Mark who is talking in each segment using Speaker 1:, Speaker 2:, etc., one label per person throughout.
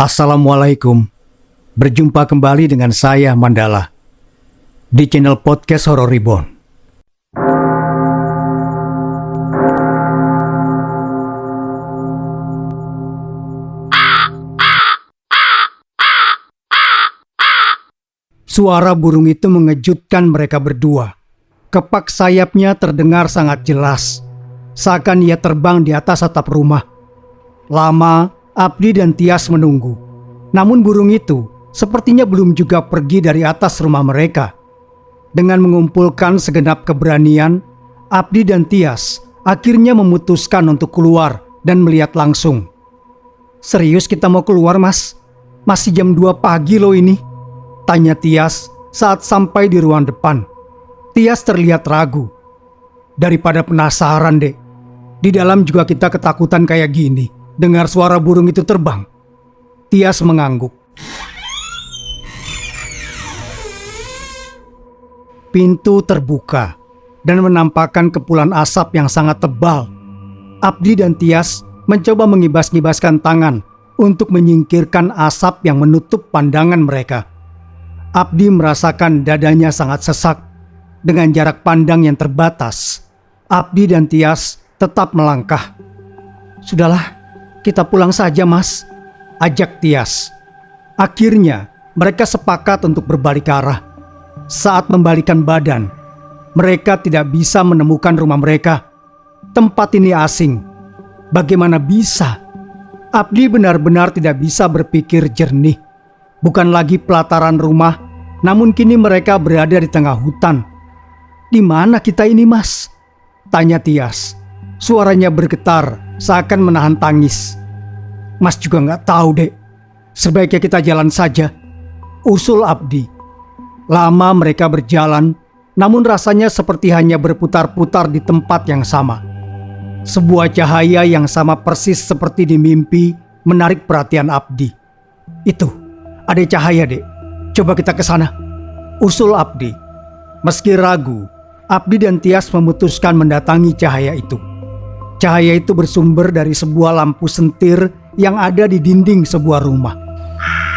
Speaker 1: Assalamualaikum. Berjumpa kembali dengan saya Mandala di channel podcast Horror Reborn. Suara burung itu mengejutkan mereka berdua. Kepak sayapnya terdengar sangat jelas, seakan ia terbang di atas atap rumah. Lama Abdi dan Tias menunggu, namun burung itu sepertinya belum juga pergi dari atas rumah mereka. Dengan mengumpulkan segenap keberanian, Abdi dan Tias akhirnya memutuskan untuk keluar dan melihat langsung. "Serius kita mau keluar, Mas? Masih jam 2 pagi loh ini," tanya Tias saat sampai di ruang depan. Tias terlihat ragu. "Daripada penasaran, Dek. Di dalam juga kita ketakutan kayak gini dengar suara burung itu terbang." Tias mengangguk. Pintu terbuka dan menampakkan kepulan asap yang sangat tebal. Abdi dan Tias mencoba mengibas-ngibaskan tangan untuk menyingkirkan asap yang menutup pandangan mereka. Abdi merasakan dadanya sangat sesak. Dengan jarak pandang yang terbatas, Abdi dan Tias tetap melangkah. "Sudahlah, kita pulang saja, Mas," ajak Tias. Akhirnya mereka sepakat untuk berbalik arah. Saat membalikkan badan, mereka tidak bisa menemukan rumah mereka. Tempat ini asing. Bagaimana bisa? Abdi benar-benar tidak bisa berpikir jernih. Bukan lagi pelataran rumah, namun kini mereka berada di tengah hutan. "Di mana kita ini, Mas?" tanya Tias. Suaranya bergetar seakan menahan tangis. "Mas juga nggak tahu, Dek. Sebaiknya kita jalan saja," usul Abdi. Lama mereka berjalan, namun rasanya seperti hanya berputar-putar di tempat yang sama. Sebuah cahaya yang sama persis seperti di mimpi menarik perhatian Abdi. "Itu, ada cahaya, Dek. Coba kita ke sana," usul Abdi. Meski ragu, Abdi dan Tias memutuskan mendatangi cahaya itu. Cahaya itu bersumber dari sebuah lampu sentir yang ada di dinding sebuah rumah.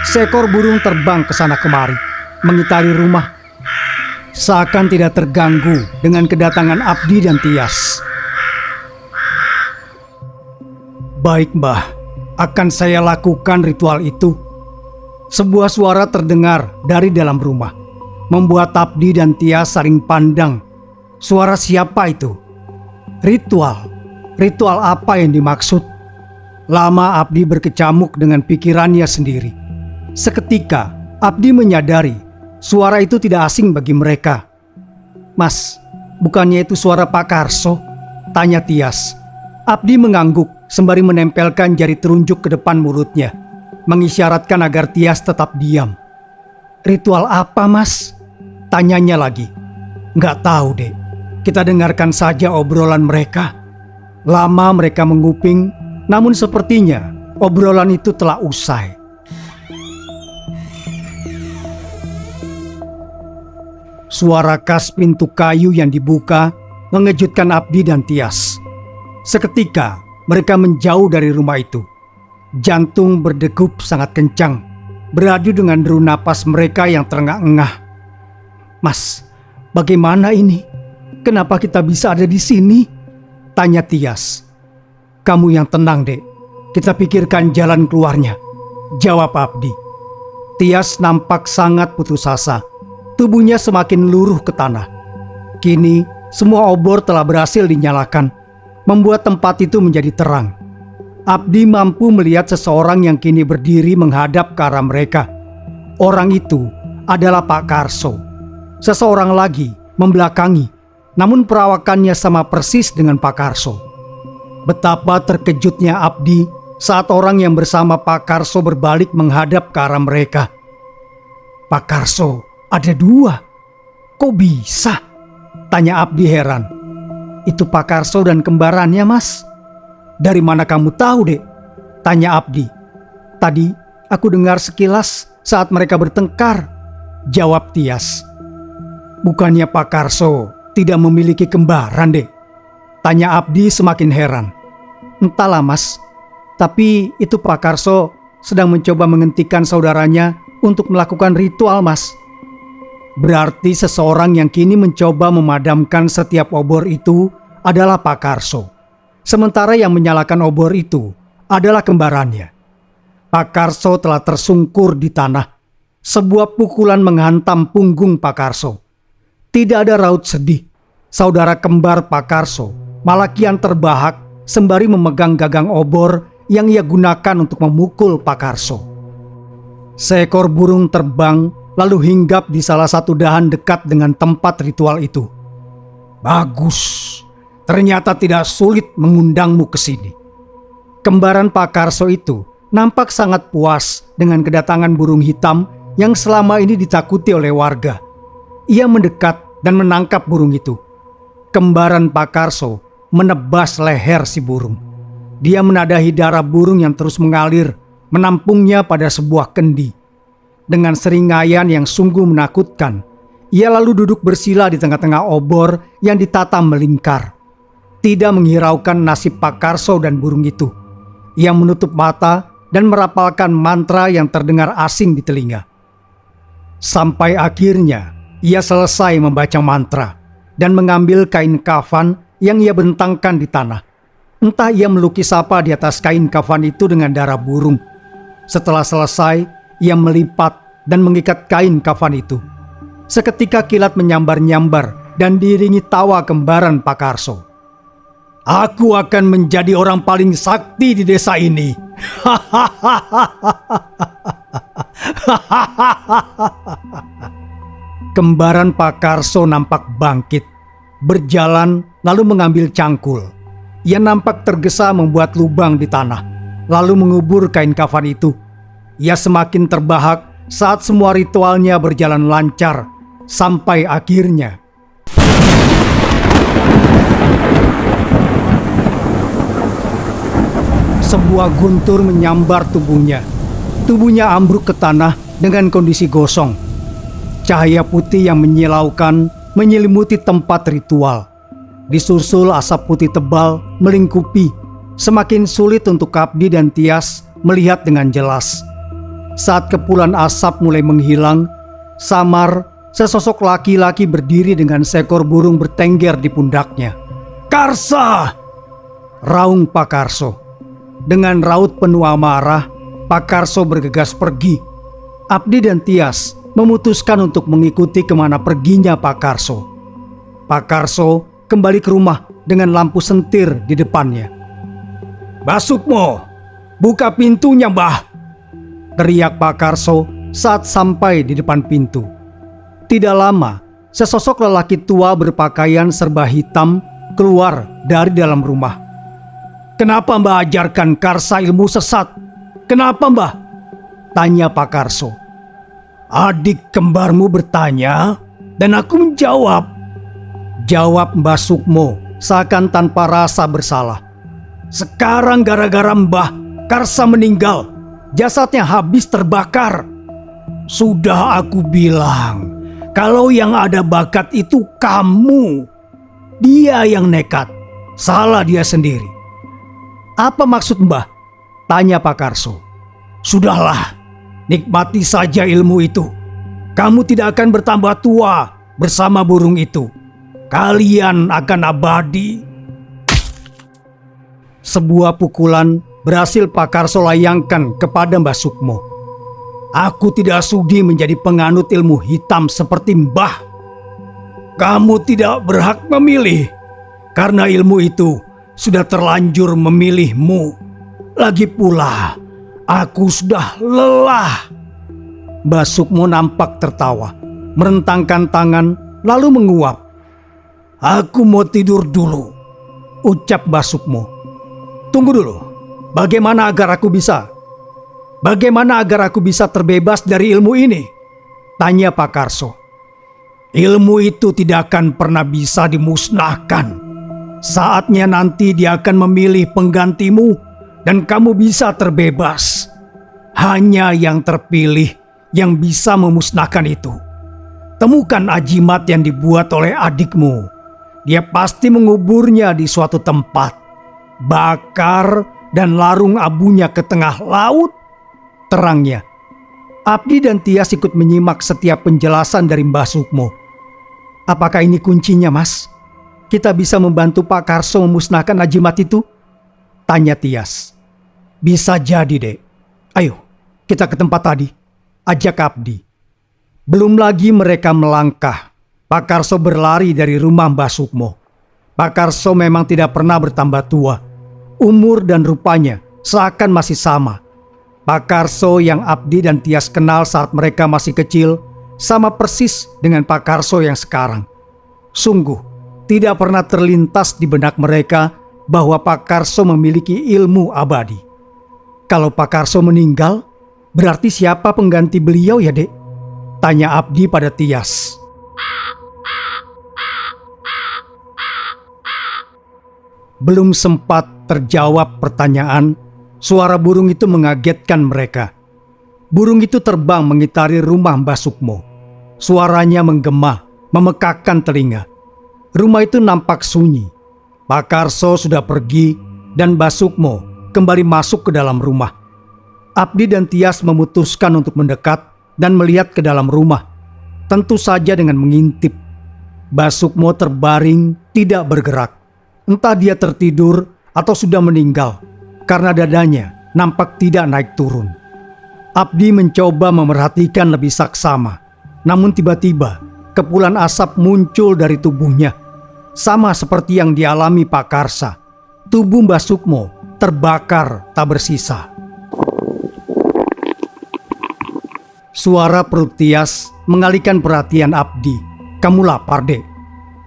Speaker 1: Seekor burung terbang ke sana kemari, mengitari rumah, seakan tidak terganggu dengan kedatangan Abdi dan Tias. "Baik, Mbah, akan saya lakukan ritual itu." Sebuah suara terdengar dari dalam rumah, membuat Abdi dan Tias saling pandang. Suara siapa itu? Ritual? Ritual apa yang dimaksud? Lama Abdi berkecamuk dengan pikirannya sendiri. Seketika Abdi menyadari suara itu tidak asing bagi mereka. "Mas, bukannya itu suara Pak Karso?" tanya Tias. Abdi mengangguk sembari menempelkan jari telunjuk ke depan mulutnya, mengisyaratkan agar Tias tetap diam. "Ritual apa, Mas?" tanyanya lagi. "Nggak tahu, Dek. Kita dengarkan saja obrolan mereka." Lama mereka menguping, namun sepertinya obrolan itu telah usai. Suara kas pintu kayu yang dibuka mengejutkan Abdi dan Tias. Seketika mereka menjauh dari rumah itu. Jantung berdegup sangat kencang, beradu dengan deru napas mereka yang terengah-engah. "Mas, bagaimana ini? Kenapa kita bisa ada di sini?" tanya Tias. "Kamu yang tenang, Dek. Kita pikirkan jalan keluarnya," jawab Abdi. Tias nampak sangat putus asa. Tubuhnya semakin luruh ke tanah. Kini semua obor telah berhasil dinyalakan, membuat tempat itu menjadi terang. Abdi mampu melihat seseorang yang kini berdiri menghadap ke arah mereka. Orang itu adalah Pak Karso. Seseorang lagi membelakangi, namun perawakannya sama persis dengan Pak Karso. Betapa terkejutnya Abdi saat orang yang bersama Pak Karso berbalik menghadap ke arah mereka. "Pak Karso, ada 2. Kok bisa?" tanya Abdi heran. "Itu Pak Karso dan kembarannya, Mas." "Dari mana kamu tahu, Dek?" tanya Abdi. "Tadi aku dengar sekilas saat mereka bertengkar," jawab Tias. "Bukannya Pak Karso tidak memiliki kembaran, Dek?" tanya Abdi semakin heran. "Entahlah, Mas. Tapi itu Pak Karso sedang mencoba menghentikan saudaranya untuk melakukan ritual, Mas. Berarti seseorang yang kini mencoba memadamkan setiap obor itu adalah Pak Karso. Sementara yang menyalakan obor itu adalah kembarannya. Pak Karso telah tersungkur di tanah. Sebuah pukulan menghantam punggung Pak Karso. Tidak ada raut sedih. Saudara kembar Pak Karso malah kian terbahak sembari memegang gagang obor yang ia gunakan untuk memukul Pak Karso. Seekor burung terbang lalu hinggap di salah satu dahan dekat dengan tempat ritual itu. Bagus, ternyata tidak sulit mengundangmu ke sini. Kembaran Pak Karso itu nampak sangat puas dengan kedatangan burung hitam yang selama ini ditakuti oleh warga. Ia mendekat dan menangkap burung itu. Kembaran Pak Karso menebas leher si burung. Dia menadahi darah burung yang terus mengalir, menampungnya pada sebuah kendi. Dengan seringaian yang sungguh menakutkan, ia lalu duduk bersila di tengah-tengah obor yang ditata melingkar. Tidak menghiraukan nasib Pak Karso dan burung itu. Ia menutup mata dan merapalkan mantra yang terdengar asing di telinga. Sampai akhirnya ia selesai membaca mantra dan mengambil kain kafan yang ia bentangkan di tanah. Entah ia melukis apa di atas kain kafan itu dengan darah burung. Setelah selesai, ia melipat dan mengikat kain kafan itu. Seketika kilat menyambar-nyambar dan diiringi tawa kembaran Pak Karso. Aku akan menjadi orang paling sakti di desa ini. Kembaran Pak Karso nampak bangkit, berjalan lalu mengambil cangkul. Ia nampak tergesa membuat lubang di tanah, lalu mengubur kain kafan itu. Ia semakin terbahak saat semua ritualnya berjalan lancar, sampai akhirnya sebuah guntur menyambar tubuhnya. Tubuhnya ambruk ke tanah dengan kondisi gosong. Cahaya putih yang menyilaukan menyelimuti tempat ritual. Disusul asap putih tebal melingkupi. Semakin sulit untuk Abdi dan Tias melihat dengan jelas. Saat kepulan asap mulai menghilang, samar sesosok laki-laki berdiri dengan seekor burung bertengger di pundaknya. Karsa! Raung Pak Karso. Dengan raut penuh amarah, Pak Karso bergegas pergi. Abdi dan Tias memutuskan untuk mengikuti kemana perginya Pak Karso. Pak Karso kembali ke rumah dengan lampu sentir di depannya. Mbah Sukmo, buka pintunya, Mbah! Teriak Pak Karso saat sampai di depan pintu. Tidak lama, sesosok lelaki tua berpakaian serba hitam keluar dari dalam rumah. Kenapa Mbah ajarkan Karsa ilmu sesat? Kenapa Mbah? Tanya Pak Karso. Adik kembarmu bertanya dan aku menjawab. Jawab Mbah Sukmo seakan tanpa rasa bersalah. Sekarang gara-gara Mbah, Karsa meninggal. Jasadnya habis terbakar. Sudah aku bilang, kalau yang ada bakat itu kamu. Dia yang nekat. Salah dia sendiri. Apa maksud Mbah? Tanya Pak Karso. Sudahlah, nikmati saja ilmu itu. Kamu tidak akan bertambah tua bersama burung itu. Kalian akan abadi. Sebuah pukulan berhasil Pak Karso layangkan kepada Mbah Sukmo. Aku tidak sudi menjadi penganut ilmu hitam seperti Mbah. Kamu tidak berhak memilih, karena ilmu itu sudah terlanjur memilihmu. Lagi pula, aku sudah lelah. Mbah Sukmo nampak tertawa, merentangkan tangan lalu menguap. Aku mau tidur dulu, ucap Mbah Sukmo. Tunggu dulu, bagaimana agar aku bisa terbebas dari ilmu ini? Tanya Pak Karso. Ilmu itu tidak akan pernah bisa dimusnahkan. Saatnya nanti dia akan memilih penggantimu dan kamu bisa terbebas. Hanya yang terpilih yang bisa memusnahkan itu. Temukan ajimat yang dibuat oleh adikmu. Dia pasti menguburnya di suatu tempat. Bakar dan larung abunya ke tengah laut. terangnya. Abdi dan Tias ikut menyimak setiap penjelasan dari Mbah Sukmo. Apakah ini kuncinya, Mas? Kita bisa membantu Pak Karso memusnahkan ajimat itu? Tanya Tias. Bisa jadi, Dek. Ayo, kita ke tempat tadi. Ajak Abdi. Belum lagi mereka melangkah, Pak Karso berlari dari rumah Mbah Sukmo. Pak Karso memang tidak pernah bertambah tua. Umur dan rupanya seakan masih sama. Pak Karso yang Abdi dan Tias kenal saat mereka masih kecil sama persis dengan Pak Karso yang sekarang. Sungguh, tidak pernah terlintas di benak mereka bahwa Pak Karso memiliki ilmu abadi. Kalau Pak Karso meninggal, berarti siapa pengganti beliau ya, Dek? Tanya Abdi pada Tias. Belum sempat terjawab pertanyaan, suara burung itu mengagetkan mereka. Burung itu terbang mengitari rumah Mbah Sukmo. Suaranya menggema, memekakkan telinga. Rumah itu nampak sunyi. Pak Karso sudah pergi dan Mbah Sukmo kembali masuk ke dalam rumah. Abdi dan Tias memutuskan untuk mendekat dan melihat ke dalam rumah. Tentu saja dengan mengintip. Mbah Sukmo terbaring tidak bergerak. Entah dia tertidur atau sudah meninggal, karena dadanya nampak tidak naik turun. Abdi mencoba memerhatikan lebih saksama, namun tiba-tiba kepulan asap muncul dari tubuhnya. Sama seperti yang dialami Pak Karsa, tubuh Mbah Sukmo terbakar tak bersisa. Suara perut Tias mengalihkan perhatian Abdi. Kamu lapar, Dek?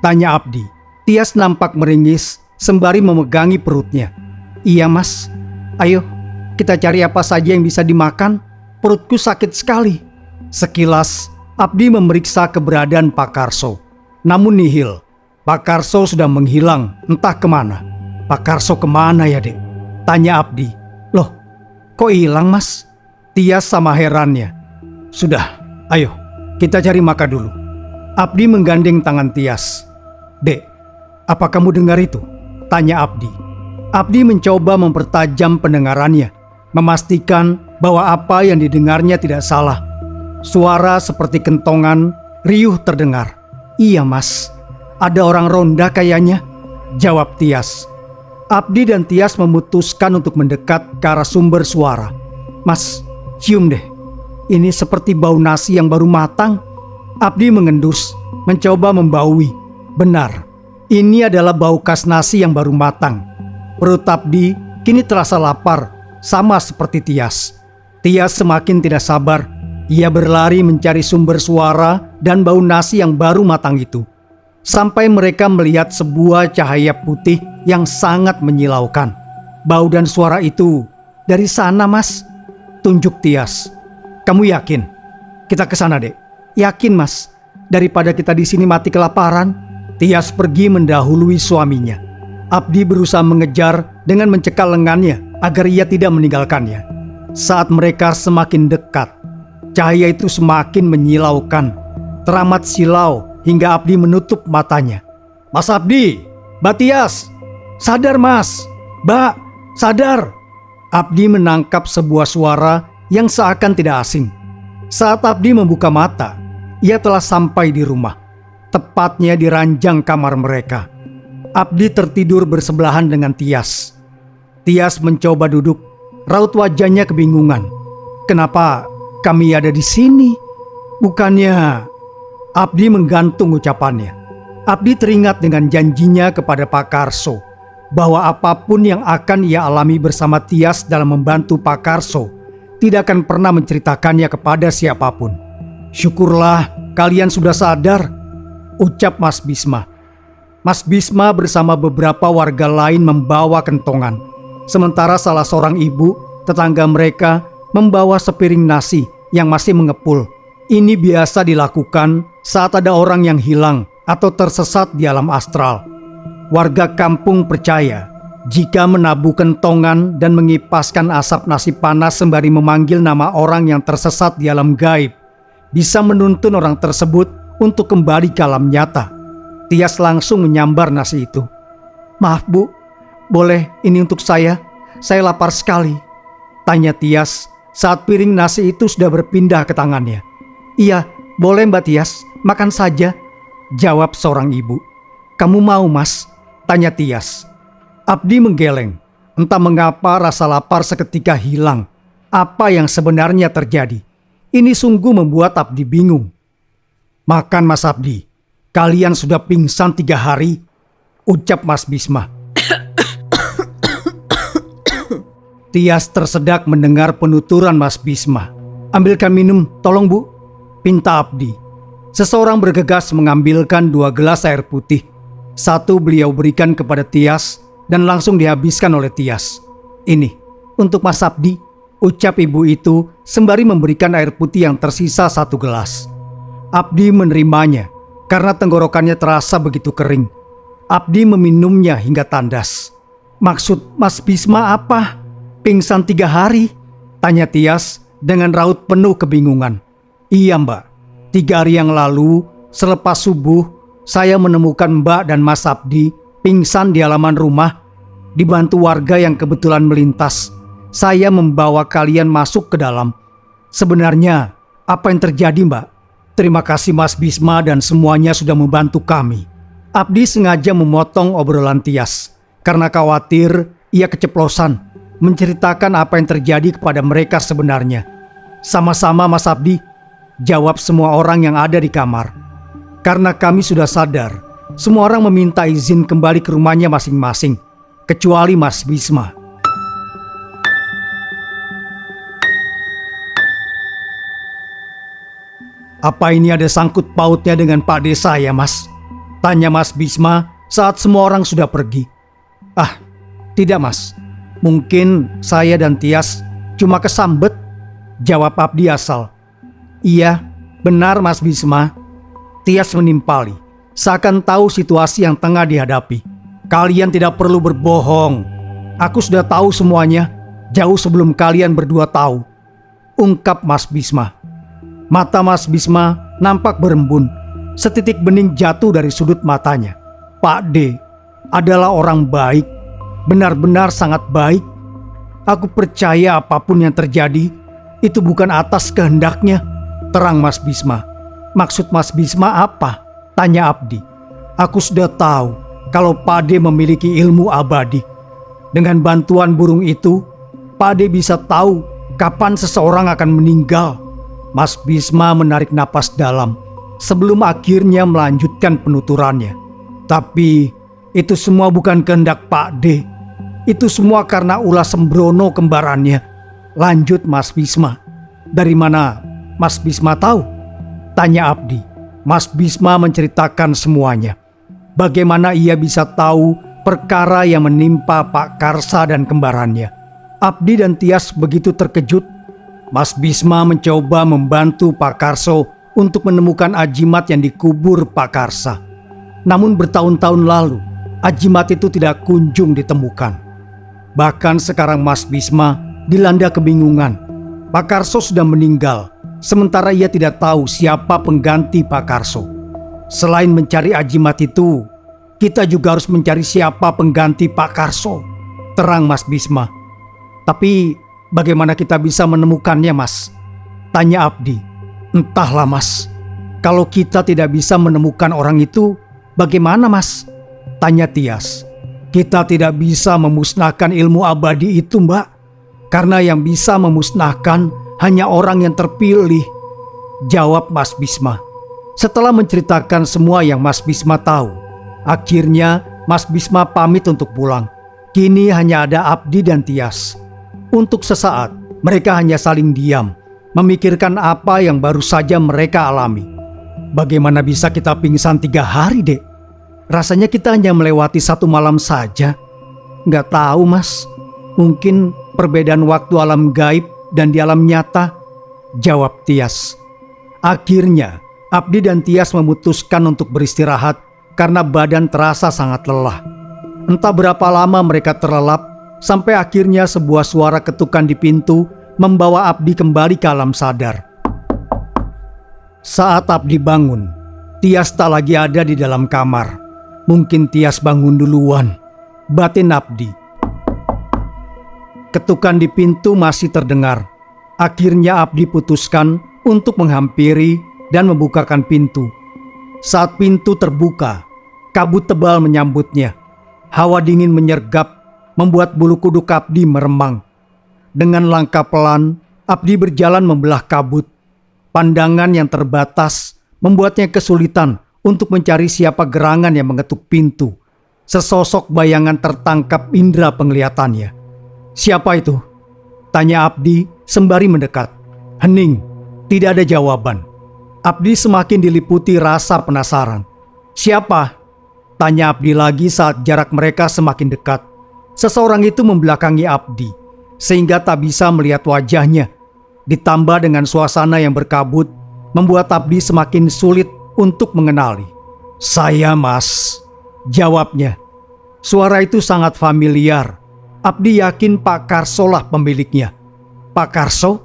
Speaker 1: Tanya Abdi. Tias nampak meringis sembari memegangi perutnya. Iya, Mas. Ayo, kita cari apa saja yang bisa dimakan. Perutku sakit sekali. Sekilas, Abdi memeriksa keberadaan Pak Karso. Namun nihil. Pak Karso sudah menghilang entah kemana. Pak Karso kemana ya, Dek? Tanya Abdi. Loh, kok hilang, Mas? Tias sama herannya. Sudah, ayo kita cari Maka dulu. Abdi menggandeng tangan Tias. Dek, apa kamu dengar itu? Tanya Abdi. Abdi mencoba mempertajam pendengarannya, memastikan bahwa apa yang didengarnya tidak salah. Suara seperti kentongan riuh terdengar. Iya, Mas, ada orang ronda kayaknya, jawab Tias. Abdi dan Tias memutuskan untuk mendekat ke arah sumber suara. Mas, cium deh. Ini seperti bau nasi yang baru matang. Abdi mengendus, mencoba membaui. Benar, ini adalah bau khas nasi yang baru matang. Perut Abdi kini terasa lapar, sama seperti Tias. Tias semakin tidak sabar. Ia berlari mencari sumber suara dan bau nasi yang baru matang itu. Sampai mereka melihat sebuah cahaya putih yang sangat menyilaukan. Bau dan suara itu dari sana, Mas, tunjuk Tias. Kamu yakin? Kita ke sana, Dek. Yakin, Mas. Daripada kita di sini mati kelaparan. Tias pergi mendahului suaminya. Abdi berusaha mengejar dengan mencekal lengannya agar ia tidak meninggalkannya. Saat mereka semakin dekat, cahaya itu semakin menyilaukan. Teramat silau hingga Abdi menutup matanya. Mas Abdi, Mbak Tias, sadar, Mas. Mbak, sadar. Abdi menangkap sebuah suara yang seakan tidak asing. Saat Abdi membuka mata, ia telah sampai di rumah, tepatnya di ranjang kamar mereka. Abdi tertidur bersebelahan dengan Tias. Tias mencoba duduk, raut wajahnya kebingungan. Kenapa kami ada di sini? Bukannya... Abdi menggantung ucapannya. Abdi teringat dengan janjinya kepada Pak Karso bahwa apapun yang akan ia alami bersama Tias dalam membantu Pak Karso tidak akan pernah menceritakannya kepada siapapun. Syukurlah kalian sudah sadar, ucap Mas Bisma. Mas Bisma bersama beberapa warga lain membawa kentongan. Sementara salah seorang ibu, tetangga mereka, membawa sepiring nasi yang masih mengepul. Ini biasa dilakukan saat ada orang yang hilang atau tersesat di alam astral. Warga kampung percaya jika menabuh kentongan dan mengipaskan asap nasi panas sembari memanggil nama orang yang tersesat di alam gaib, bisa menuntun orang tersebut untuk kembali ke alam nyata. Tias langsung menyambar nasi itu. Maaf, Bu, boleh ini untuk saya? Saya lapar sekali, tanya Tias saat piring nasi itu sudah berpindah ke tangannya. "Iya, boleh Mbak Tias, makan saja," jawab seorang ibu. "Kamu mau, Mas?" tanya Tias. Abdi menggeleng. Entah mengapa rasa lapar seketika hilang. Apa yang sebenarnya terjadi? Ini sungguh membuat Abdi bingung. "Makan Mas Abdi, kalian sudah pingsan 3 hari, ucap Mas Bisma. Tias tersedak mendengar penuturan Mas Bisma. "Ambilkan minum, tolong Bu," pinta Abdi. Seseorang bergegas mengambilkan 2 gelas air putih. Satu beliau berikan kepada Tias dan langsung dihabiskan oleh Tias. "Ini, untuk Mas Abdi," ucap ibu itu sembari memberikan air putih yang tersisa 1 gelas. Abdi menerimanya karena tenggorokannya terasa begitu kering. Abdi meminumnya hingga tandas. "Maksud Mas Bisma apa? Pingsan 3 hari?" tanya Tias dengan raut penuh kebingungan. "Iya Mbak, 3 hari yang lalu selepas subuh saya menemukan Mbak dan Mas Abdi pingsan di halaman rumah. Dibantu warga yang kebetulan melintas, saya membawa kalian masuk ke dalam. Sebenarnya apa yang terjadi Mbak? Terima kasih Mas Bisma dan semuanya sudah membantu kami." Abdi sengaja memotong obrolan Tias karena khawatir ia keceplosan menceritakan apa yang terjadi kepada mereka sebenarnya. "Sama-sama Mas Abdi," jawab semua orang yang ada di kamar. "Karena kami sudah sadar, semua orang meminta izin kembali ke rumahnya masing-masing, kecuali Mas Bisma." "Apa ini ada sangkut pautnya dengan Pak Desa ya Mas?" tanya Mas Bisma saat semua orang sudah pergi. "Ah, tidak Mas. Mungkin saya dan Tias cuma kesambet," jawab Abdi asal. "Iya, benar Mas Bisma," Tias menimpali, seakan tahu situasi yang tengah dihadapi. "Kalian tidak perlu berbohong. Aku sudah tahu semuanya jauh sebelum kalian berdua tahu," ungkap Mas Bisma. Mata Mas Bisma nampak berembun. Setitik bening jatuh dari sudut matanya. "Pak D adalah orang baik, benar-benar sangat baik. Aku percaya apapun yang terjadi itu bukan atas kehendaknya," terang Mas Bisma. "Maksud Mas Bisma apa?" tanya Abdi. "Aku sudah tahu kalau Pak D memiliki ilmu abadi. Dengan bantuan burung itu, Pak D bisa tahu kapan seseorang akan meninggal." Mas Bisma menarik napas dalam sebelum akhirnya melanjutkan penuturannya. "Tapi itu semua bukan kehendak Pak D. Itu semua karena ulah sembrono kembarannya," lanjut Mas Bisma. "Dari mana Mas Bisma tahu?" tanya Abdi. Mas Bisma menceritakan semuanya. Bagaimana ia bisa tahu perkara yang menimpa Pak Karsa dan kembarannya. Abdi dan Tias begitu terkejut. Mas Bisma mencoba membantu Pak Karso untuk menemukan ajimat yang dikubur Pak Karsa. Namun bertahun-tahun lalu, ajimat itu tidak kunjung ditemukan. Bahkan sekarang Mas Bisma dilanda kebingungan. Pak Karso sudah meninggal, sementara ia tidak tahu siapa pengganti Pak Karso. Selain mencari ajimat itu, kita juga harus mencari siapa pengganti Pak Karso, terang Mas Bisma. "Tapi bagaimana kita bisa menemukannya Mas?" tanya Abdi. "Entahlah Mas, kalau kita tidak bisa menemukan orang itu, bagaimana Mas?" tanya Tias. "Kita tidak bisa memusnahkan ilmu abadi itu Mbak, karena yang bisa memusnahkan hanya orang yang terpilih," jawab Mas Bisma. Setelah menceritakan semua yang Mas Bisma tahu, akhirnya Mas Bisma pamit untuk pulang. Kini hanya ada Abdi dan Tias. Untuk sesaat, mereka hanya saling diam, memikirkan apa yang baru saja mereka alami. "Bagaimana bisa kita pingsan 3 hari, Dek? Rasanya kita hanya melewati 1 malam saja." "Nggak tahu, Mas. Mungkin perbedaan waktu alam gaib dan di alam nyata," jawab Tias. Akhirnya, Abdi dan Tias memutuskan untuk beristirahat karena badan terasa sangat lelah. Entah berapa lama mereka terlelap, sampai akhirnya sebuah suara ketukan di pintu membawa Abdi kembali ke alam sadar. Saat Abdi bangun, Tias tak lagi ada di dalam kamar. Mungkin Tias bangun duluan, batin Abdi. Ketukan di pintu masih terdengar. Akhirnya Abdi putuskan untuk menghampiri dan membukakan pintu. Saat pintu terbuka, kabut tebal menyambutnya. Hawa dingin menyergap, membuat bulu kuduk Abdi meremang. Dengan langkah pelan, Abdi berjalan membelah kabut. Pandangan yang terbatas membuatnya kesulitan untuk mencari siapa gerangan yang mengetuk pintu. Sesosok bayangan tertangkap indera penglihatannya. "Siapa itu?" tanya Abdi sembari mendekat. Hening, tidak ada jawaban. Abdi semakin diliputi rasa penasaran. "Siapa?" tanya Abdi lagi saat jarak mereka semakin dekat. Seseorang itu membelakangi Abdi, sehingga tak bisa melihat wajahnya. Ditambah dengan suasana yang berkabut, membuat Abdi semakin sulit untuk mengenali. "Saya, Mas," jawabnya. Suara itu sangat familiar. Abdi yakin Pak Karso lah pemiliknya. "Pak Karso?"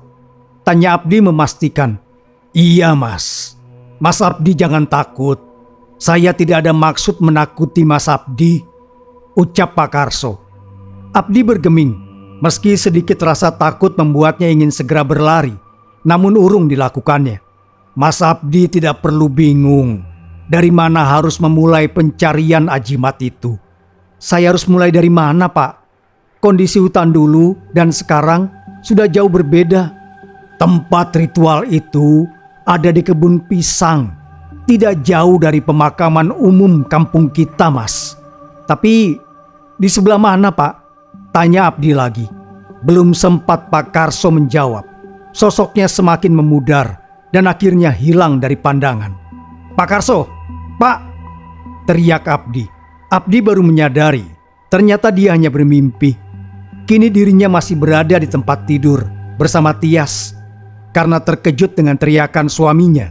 Speaker 1: tanya Abdi memastikan. "Iya, Mas. Mas Abdi jangan takut. Saya tidak ada maksud menakuti Mas Abdi," ucap Pak Karso. Abdi bergeming. Meski sedikit rasa takut membuatnya ingin segera berlari, namun urung dilakukannya. Mas Abdi tidak perlu bingung dari mana harus memulai pencarian ajimat itu. "Saya harus mulai dari mana, Pak? Kondisi hutan dulu dan sekarang sudah jauh berbeda." "Tempat ritual itu ada di kebun pisang, tidak jauh dari pemakaman umum kampung kita, Mas." "Tapi di sebelah mana, Pak?" tanya Abdi lagi. Belum sempat Pak Karso menjawab, sosoknya semakin memudar dan akhirnya hilang dari pandangan. "Pak Karso, Pak!" teriak Abdi. Abdi baru menyadari, ternyata dia hanya bermimpi. Kini dirinya masih berada di tempat tidur bersama Tias. Karena terkejut dengan teriakan suaminya,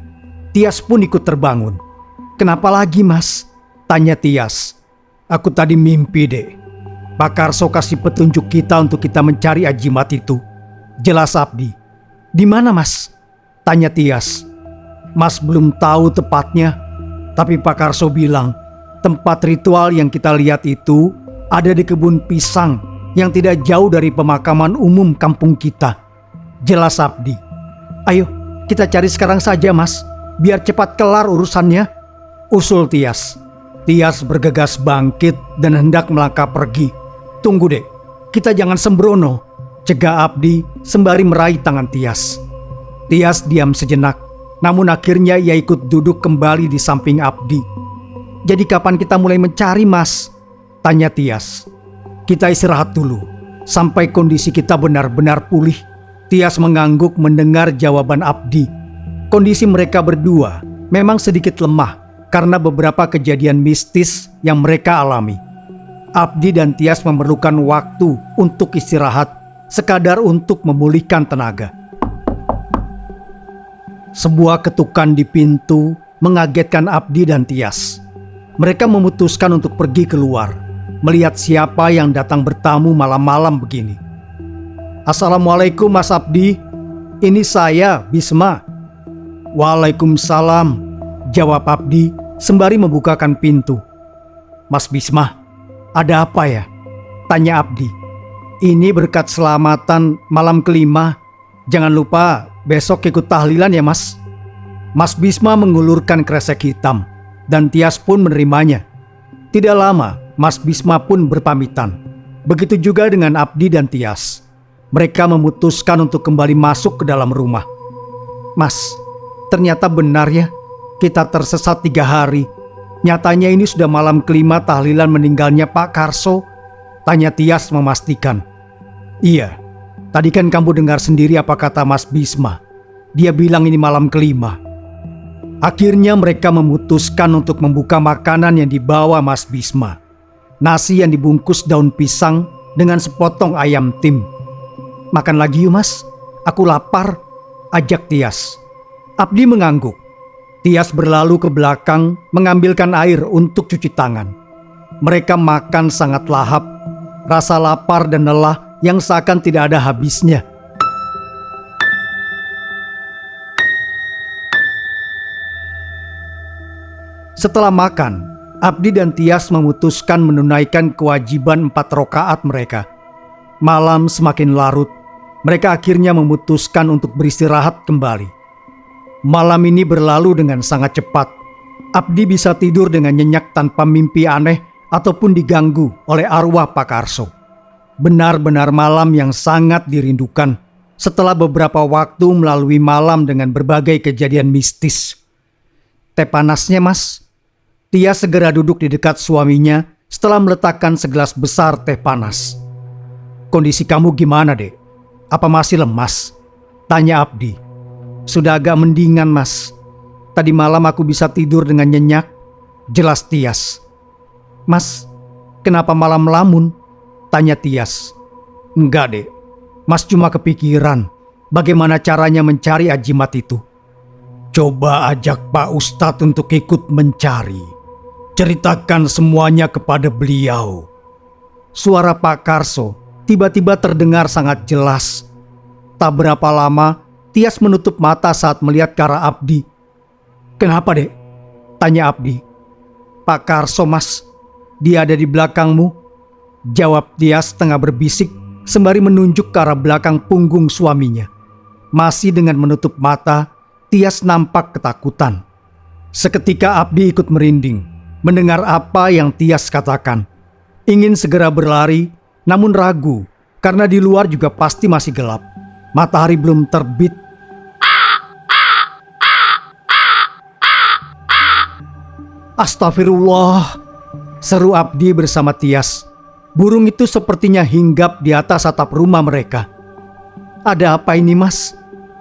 Speaker 1: Tias pun ikut terbangun. "Kenapa lagi, Mas?" tanya Tias. "Aku tadi mimpi, Dek. Pak Karso kasih petunjuk kita untuk kita mencari ajimat itu," jelas Abdi. "Di mana, Mas?" tanya Tias. "Mas belum tahu tepatnya, tapi Pak Karso bilang tempat ritual yang kita lihat itu ada di kebun pisang yang tidak jauh dari pemakaman umum kampung kita," jelas Abdi. "Ayo kita cari sekarang saja, Mas, biar cepat kelar urusannya," usul Tias. Tias bergegas bangkit dan hendak melangkah pergi. "Tunggu, Dek, kita jangan sembrono," cegah Abdi sembari meraih tangan Tias. Tias diam sejenak, namun akhirnya ia ikut duduk kembali di samping Abdi. "Jadi kapan kita mulai mencari, Mas?" tanya Tias. "Kita istirahat dulu, sampai kondisi kita benar-benar pulih." Tias mengangguk mendengar jawaban Abdi. Kondisi mereka berdua memang sedikit lemah karena beberapa kejadian mistis yang mereka alami. Abdi dan Tias memerlukan waktu untuk istirahat, sekadar untuk memulihkan tenaga. Sebuah ketukan di pintu mengagetkan Abdi dan Tias. Mereka memutuskan untuk pergi keluar, melihat siapa yang datang bertamu malam-malam begini. "Assalamualaikum, Mas Abdi. Ini saya, Bisma." "Waalaikumsalam," jawab Abdi sembari membukakan pintu. "Mas Bisma, ada apa ya?" tanya Abdi. "Ini berkat selamatan malam kelima. Jangan lupa besok ikut tahlilan ya, Mas." Mas Bisma mengulurkan kresek hitam dan Tias pun menerimanya. Tidak lama, Mas Bisma pun berpamitan. Begitu juga dengan Abdi dan Tias. Mereka memutuskan untuk kembali masuk ke dalam rumah. "Mas, ternyata benar ya, kita tersesat 3 hari. Nyatanya ini sudah malam kelima tahlilan meninggalnya Pak Karso," tanya Tias memastikan. "Iya, tadi kan kamu dengar sendiri apa kata Mas Bisma. Dia bilang ini malam kelima." Akhirnya mereka memutuskan untuk membuka makanan yang dibawa Mas Bisma. Nasi yang dibungkus daun pisang dengan sepotong ayam tim. "Makan lagi yuk, Mas, aku lapar," ajak Tias. Abdi mengangguk. Tias berlalu ke belakang mengambilkan air untuk cuci tangan. Mereka makan sangat lahap, rasa lapar dan lelah yang seakan tidak ada habisnya. Setelah makan, Abdi dan Tias memutuskan menunaikan kewajiban 4 rakaat mereka. Malam semakin larut, mereka akhirnya memutuskan untuk beristirahat kembali. Malam ini berlalu dengan sangat cepat. Abdi bisa tidur dengan nyenyak tanpa mimpi aneh ataupun diganggu oleh arwah Pak Karso. Benar-benar malam yang sangat dirindukan setelah beberapa waktu melalui malam dengan berbagai kejadian mistis. "Teh panasnya, Mas." Tia segera duduk di dekat suaminya setelah meletakkan segelas besar teh panas. "Kondisi kamu gimana, Dek? Apa masih lemas?" tanya Abdi. "Sudah agak mendingan, Mas. Tadi malam aku bisa tidur dengan nyenyak," jelas Tias. "Mas, kenapa malam melamun?" tanya Tias. "Enggak, Dek. Mas cuma kepikiran bagaimana caranya mencari ajimat itu." "Coba ajak Pak Ustadz untuk ikut mencari. Ceritakan semuanya kepada beliau." Suara Pak Karso tiba-tiba terdengar sangat jelas. Tak berapa lama, Tias menutup mata saat melihat ke arah Abdi. "Kenapa, Dek?" tanya Abdi. "Pak Karso, Mas. Dia ada di belakangmu," jawab Tias tengah berbisik sembari menunjuk ke arah belakang punggung suaminya. Masih dengan menutup mata, Tias nampak ketakutan. Seketika Abdi ikut merinding mendengar apa yang Tias katakan. Ingin segera berlari, namun ragu karena di luar juga pasti masih gelap. Matahari belum terbit. "Astagfirullah," seru Abdi bersama Tias. Burung itu sepertinya hinggap di atas atap rumah mereka. "Ada apa ini, Mas?"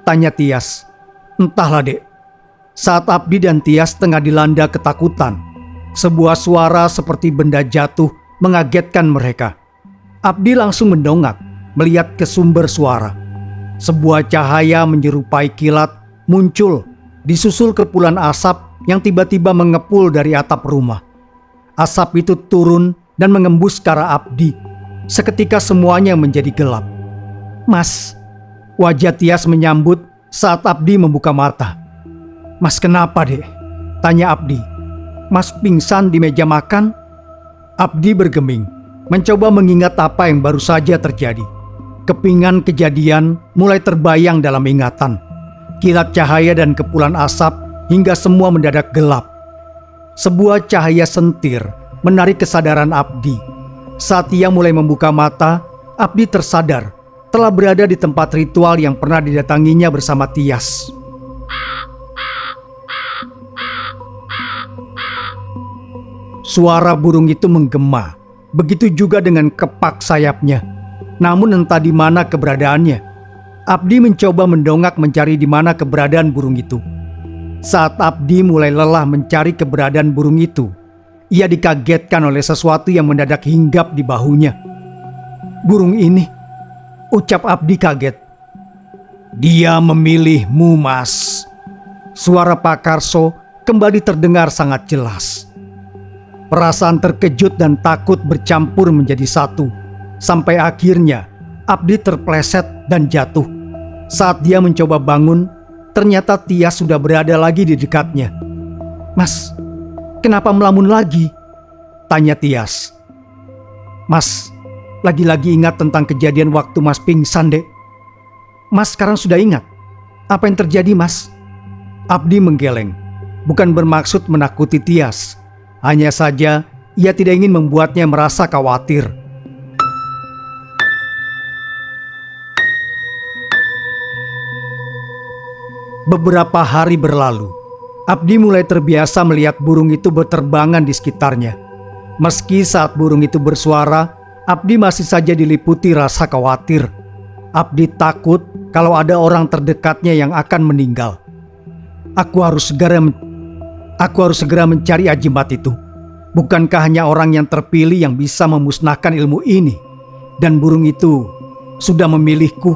Speaker 1: tanya Tias. "Entahlah, Dek." Saat Abdi dan Tias tengah dilanda ketakutan, sebuah suara seperti benda jatuh mengagetkan mereka. Abdi langsung mendongak melihat ke sumber suara. Sebuah cahaya menyerupai kilat muncul disusul kepulan asap yang tiba-tiba mengepul dari atap rumah. Asap itu turun dan mengembus ke arah Abdi. Seketika semuanya menjadi gelap. "Mas," wajah Tias menyambut saat Abdi membuka mata. "Mas, kenapa, Dek?" tanya Abdi. "Mas pingsan di meja makan?" Abdi bergeming, mencoba mengingat apa yang baru saja terjadi. Kepingan kejadian mulai terbayang dalam ingatan. Kilat cahaya dan kepulan asap hingga semua mendadak gelap. Sebuah cahaya sentir menarik kesadaran Abdi. Saat ia mulai membuka mata, Abdi tersadar telah berada di tempat ritual yang pernah didatanginya bersama Tias. Suara burung itu menggema, begitu juga dengan kepak sayapnya. Namun entah di mana keberadaannya. Abdi mencoba mendongak mencari di mana keberadaan burung itu. Saat Abdi mulai lelah mencari keberadaan burung itu, ia dikagetkan oleh sesuatu yang mendadak hinggap di bahunya. "Burung ini," ucap Abdi kaget. "Dia memilihmu, Mas." Suara Pak Karso kembali terdengar sangat jelas. Perasaan terkejut dan takut bercampur menjadi satu. Sampai akhirnya Abdi terpleset dan jatuh. Saat dia mencoba bangun, ternyata Tias sudah berada lagi di dekatnya. "Mas, kenapa melamun lagi?" tanya Tias. "Mas, lagi-lagi ingat tentang kejadian waktu Mas pingsan, Dek." "Mas sekarang sudah ingat? Apa yang terjadi, Mas?" Abdi menggeleng, bukan bermaksud menakuti Tias. Hanya saja ia tidak ingin membuatnya merasa khawatir. Beberapa hari berlalu. Abdi mulai terbiasa melihat burung itu berterbangan di sekitarnya. Meski saat burung itu bersuara, Abdi masih saja diliputi rasa khawatir. Abdi takut kalau ada orang terdekatnya yang akan meninggal. Aku harus segera mencari ajimat itu. Bukankah hanya orang yang terpilih yang bisa memusnahkan ilmu ini? Dan burung itu sudah memilihku,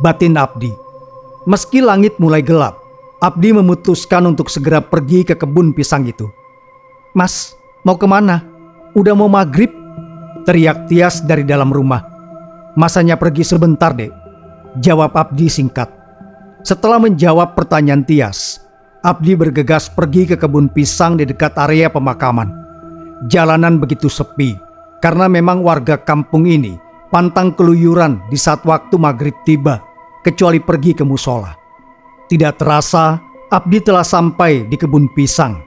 Speaker 1: batin Abdi. Meski langit mulai gelap, Abdi memutuskan untuk segera pergi ke kebun pisang itu. "Mas, mau kemana? Udah mau maghrib," teriak Tias dari dalam rumah. "Masanya pergi sebentar, Dek," jawab Abdi singkat. Setelah menjawab pertanyaan Tias, Abdi bergegas pergi ke kebun pisang di dekat area pemakaman. Jalanan begitu sepi karena memang warga kampung ini pantang keluyuran di saat waktu maghrib tiba, kecuali pergi ke musola. Tidak terasa, Abdi telah sampai di kebun pisang.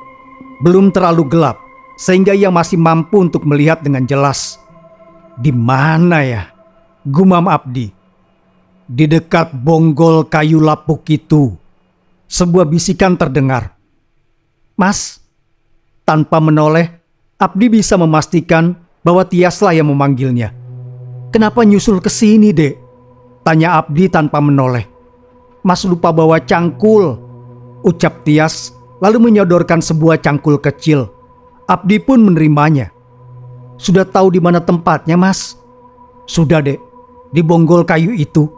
Speaker 1: Belum terlalu gelap, sehingga ia masih mampu untuk melihat dengan jelas. Di mana ya? Gumam Abdi. Di dekat bonggol kayu lapuk itu. Sebuah bisikan terdengar. Mas. Tanpa menoleh, Abdi bisa memastikan bahwa Tiaslah yang memanggilnya. Kenapa nyusul ke sini, Dek? Tanya Abdi tanpa menoleh. Mas lupa bawa cangkul, ucap Tias, lalu menyodorkan sebuah cangkul kecil. Abdi pun menerimanya. Sudah tahu di mana tempatnya, Mas? Sudah, Dek, di bonggol kayu itu.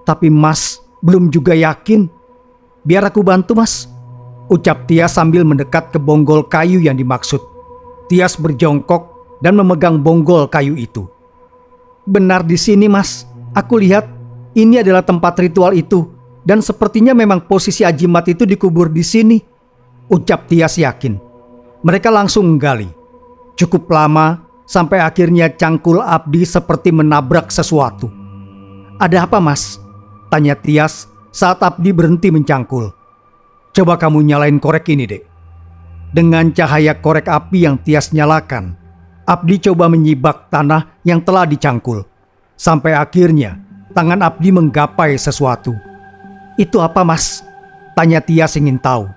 Speaker 1: Tapi Mas belum juga yakin. Biar aku bantu, Mas, ucap Tias sambil mendekat ke bonggol kayu yang dimaksud. Tias berjongkok dan memegang bonggol kayu itu. Benar di sini, Mas. Aku lihat ini adalah tempat ritual itu, dan sepertinya memang posisi ajimat itu dikubur di sini, ucap Tias yakin. Mereka langsung menggali. Cukup lama sampai akhirnya cangkul Abdi seperti menabrak sesuatu. Ada apa, Mas? Tanya Tias saat Abdi berhenti mencangkul. Coba kamu nyalain korek ini, Dek. Dengan cahaya korek api yang Tias nyalakan, Abdi coba menyibak tanah yang telah dicangkul. Sampai akhirnya tangan Abdi menggapai sesuatu. Itu apa, Mas? Tanya Tias ingin tahu.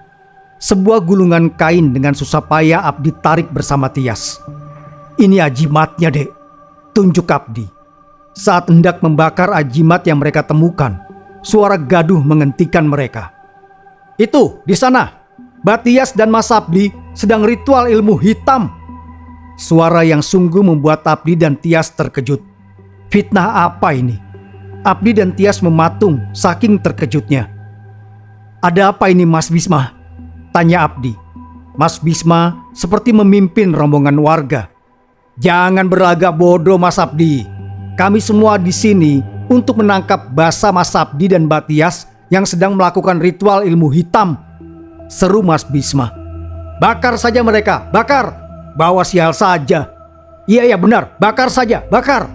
Speaker 1: Sebuah gulungan kain dengan susah payah Abdi tarik bersama Tias. Ini ajimatnya, Dek, tunjuk Abdi. Saat hendak membakar ajimat yang mereka temukan, suara gaduh menghentikan mereka. Itu, di sana, Batias dan Mas Abdi sedang ritual ilmu hitam. Suara yang sungguh membuat Abdi dan Tias terkejut. Fitnah apa ini? Abdi dan Tias mematung saking terkejutnya. Ada apa ini, Mas Bisma? Tanya Abdi. Mas Bisma seperti memimpin rombongan warga. Jangan berlagak bodoh, Mas Abdi. Kami semua di sini untuk menangkap Basa, Mas Abdi dan Batias yang sedang melakukan ritual ilmu hitam, seru Mas Bisma. Bakar saja mereka, bakar. Bawa sial saja. Iya benar, bakar saja, bakar.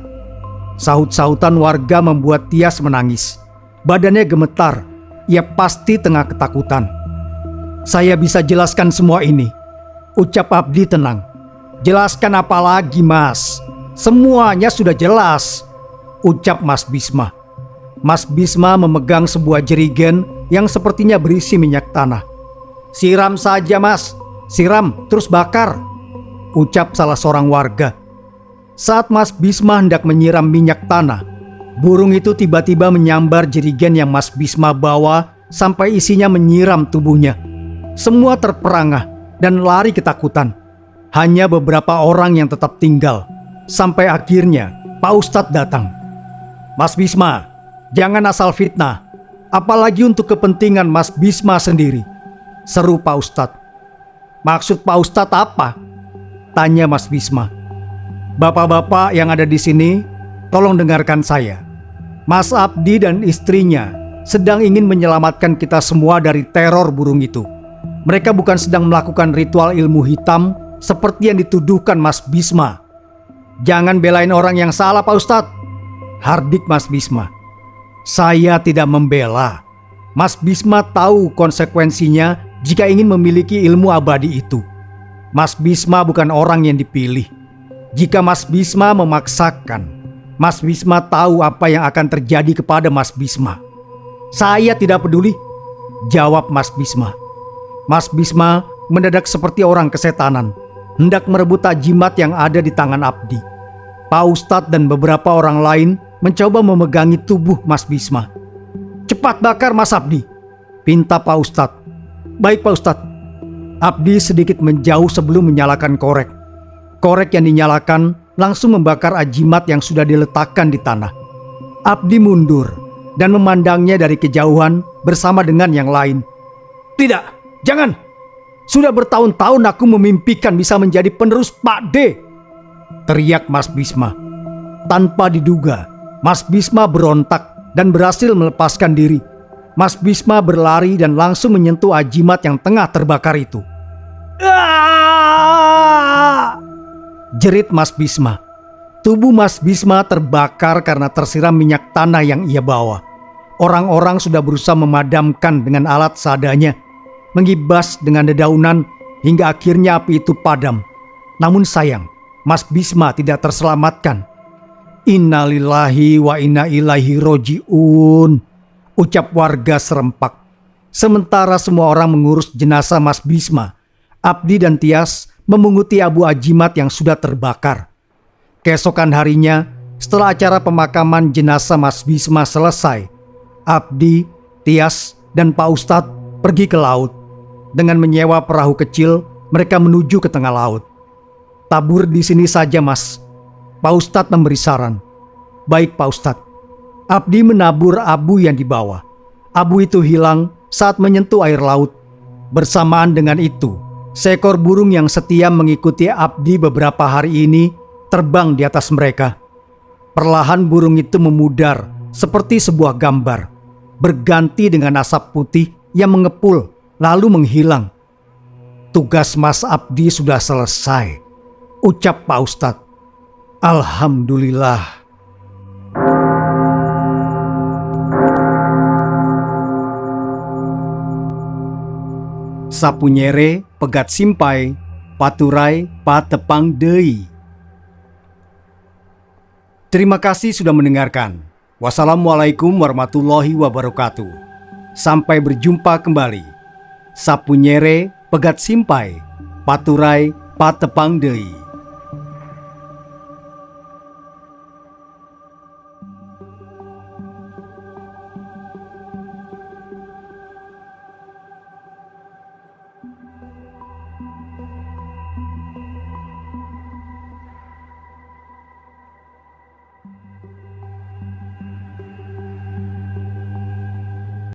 Speaker 1: Sahut-sahutan warga membuat Tias menangis. Badannya gemetar. Ia pasti tengah ketakutan. Saya bisa jelaskan semua ini, ucap Abdi tenang. Jelaskan apa lagi, Mas? Semuanya sudah jelas, ucap Mas Bisma. Mas Bisma memegang sebuah jerigen yang sepertinya berisi minyak tanah. Siram saja, Mas. Siram, terus bakar, ucap salah seorang warga. Saat Mas Bisma hendak menyiram minyak tanah, burung itu tiba-tiba menyambar jerigen yang Mas Bisma bawa sampai isinya menyiram tubuhnya. Semua terperangah dan lari ketakutan. Hanya beberapa orang yang tetap tinggal. Sampai akhirnya Pak Ustadz datang. Mas Bisma, jangan asal fitnah. Apalagi untuk kepentingan Mas Bisma sendiri, seru Pak Ustadz. Maksud Pak Ustadz apa? Tanya Mas Bisma. Bapak-bapak yang ada di sini, tolong dengarkan saya. Mas Abdi dan istrinya sedang ingin menyelamatkan kita semua dari teror burung itu. Mereka bukan sedang melakukan ritual ilmu hitam seperti yang dituduhkan Mas Bisma. Jangan belain orang yang salah, Pak Ustadz, hardik Mas Bisma. Saya tidak membela. Mas Bisma tahu konsekuensinya jika ingin memiliki ilmu abadi itu. Mas Bisma bukan orang yang dipilih. Jika Mas Bisma memaksakan, Mas Bisma tahu apa yang akan terjadi kepada Mas Bisma. Saya tidak peduli, jawab Mas Bisma. Mas Bisma mendadak seperti orang kesetanan, hendak merebut jimat yang ada di tangan Abdi. Pak Ustadz dan beberapa orang lain mencoba memegangi tubuh Mas Bisma. Cepat bakar Mas Abdi, pinta Pak Ustadz. Baik Pak Ustadz. Abdi sedikit menjauh sebelum menyalakan korek. Korek yang dinyalakan langsung membakar ajimat yang sudah diletakkan di tanah. Abdi mundur dan memandangnya dari kejauhan bersama dengan yang lain. Tidak, jangan. Sudah bertahun-tahun aku memimpikan bisa menjadi penerus Pak D, teriak Mas Bisma. Tanpa diduga, Mas Bisma berontak dan berhasil melepaskan diri. Mas Bisma berlari dan langsung menyentuh ajimat yang tengah terbakar itu. Jerit Mas Bisma. Tubuh Mas Bisma terbakar karena tersiram minyak tanah yang ia bawa. Orang-orang sudah berusaha memadamkan dengan alat seadanya, mengibas dengan dedaunan hingga akhirnya api itu padam. Namun sayang, Mas Bisma tidak terselamatkan. Innalillahi wa inna ilaihi roji'un, ucap warga serempak. Sementara semua orang mengurus jenazah Mas Bisma, Abdi dan Tias memunguti abu ajimat yang sudah terbakar. Keesokan harinya, setelah acara pemakaman jenazah Mas Bisma selesai, Abdi, Tias, dan Pak Ustadz pergi ke laut. Dengan menyewa perahu kecil, mereka menuju ke tengah laut. "Tabur di sini saja, Mas," Pak Ustadz memberi saran. "Baik, Pak Ustadz." Abdi menabur abu yang dibawa. Abu itu hilang saat menyentuh air laut. Bersamaan dengan itu, seekor burung yang setia mengikuti Abdi beberapa hari ini terbang di atas mereka. Perlahan burung itu memudar seperti sebuah gambar, berganti dengan asap putih yang mengepul lalu menghilang. "Tugas Mas Abdi sudah selesai," ucap Pak Ustadz. "Alhamdulillah." Sapunyere pegat simpai, paturai patepang deui. Terima kasih sudah mendengarkan. Wassalamualaikum warahmatullahi wabarakatuh. Sampai berjumpa kembali. Sapunyere pegat simpai, paturai patepang deui.